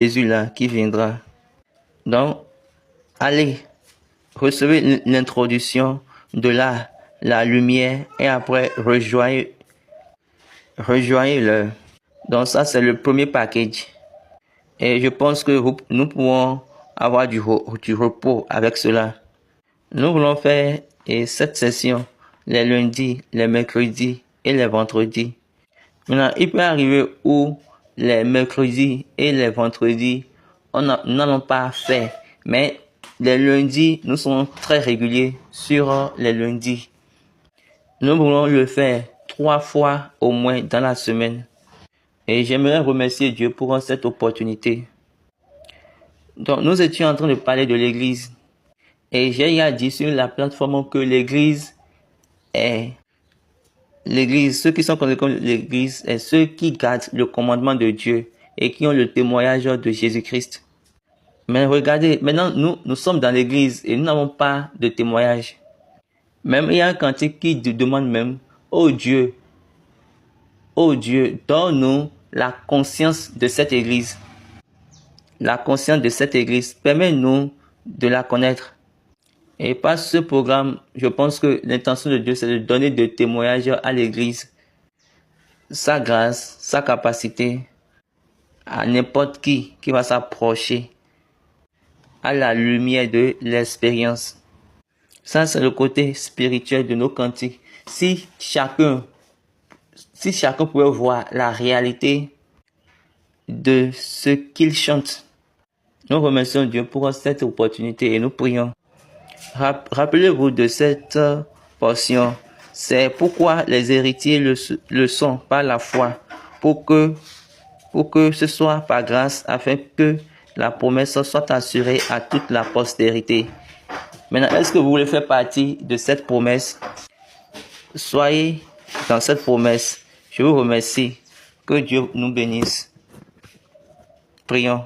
Jésus là qui viendra. Donc, allez, recevez l'introduction de la lumière et après rejoignez-le. Donc ça, c'est le premier package. Et je pense que nous pouvons avoir du repos avec cela. Nous voulons faire cette session les lundis, les mercredis et les vendredis. Maintenant, il peut arriver où les mercredis et les vendredis, nous n'allons pas faire. Mais les lundis, nous sommes très réguliers sur les lundis. Nous voulons le faire 3 fois au moins dans la semaine. Et j'aimerais remercier Dieu pour cette opportunité. Donc, nous étions en train de parler de l'église. Et j'ai dit sur la plateforme que l'église, ceux qui sont connus comme l'église, est ceux qui gardent le commandement de Dieu et qui ont le témoignage de Jésus-Christ. Mais regardez, maintenant nous sommes dans l'église et nous n'avons pas de témoignage. Même il y a un cantique qui demande même, oh Dieu, donne-nous la conscience de cette église. La conscience de cette église, permet-nous de la connaître. Et par ce programme, je pense que l'intention de Dieu, c'est de donner des témoignages à l'église, sa grâce, sa capacité, à n'importe qui va s'approcher à la lumière de l'expérience. Ça, c'est le côté spirituel de nos cantiques. Si chacun pouvait voir la réalité de ce qu'il chante, nous remercions Dieu pour cette opportunité et nous prions. Rappelez-vous de cette portion. C'est pourquoi les héritiers le sont par la foi, pour que ce soit par grâce, afin que la promesse soit assurée à toute la postérité. Maintenant, est-ce que vous voulez faire partie de cette promesse? Soyez dans cette promesse. Je vous remercie. Que Dieu nous bénisse. Prions.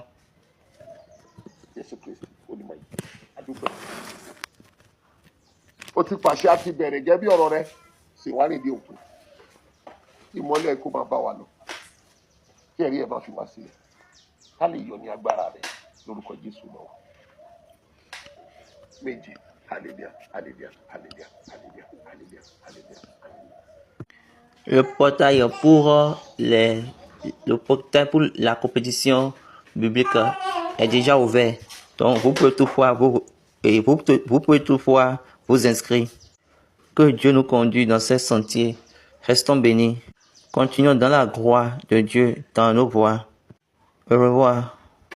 Ó ti pàṣẹ àti bẹ̀rẹ̀ gẹ́gẹ́ bí ọ̀rọ̀ rẹ̀ sì wá nídìí òkú. Ìmọ́lẹ̀ kó máa bá wa lọ. Kí ẹ̀rí ẹ̀ máa fi wá sílẹ̀. Ká lè yọ ní agbára rẹ̀ lórúkọ Jésù lọ́wọ́. Méje. Alléluia, alléluia, alléluia, alléluia, alléluia, alléluia. Le portail pour la compétition biblique est déjà ouvert. Donc, vous pouvez toutefois vous inscrire. Que Dieu nous conduise dans ces sentiers. Restons bénis. Continuons dans la gloire de Dieu dans nos voies. Au revoir.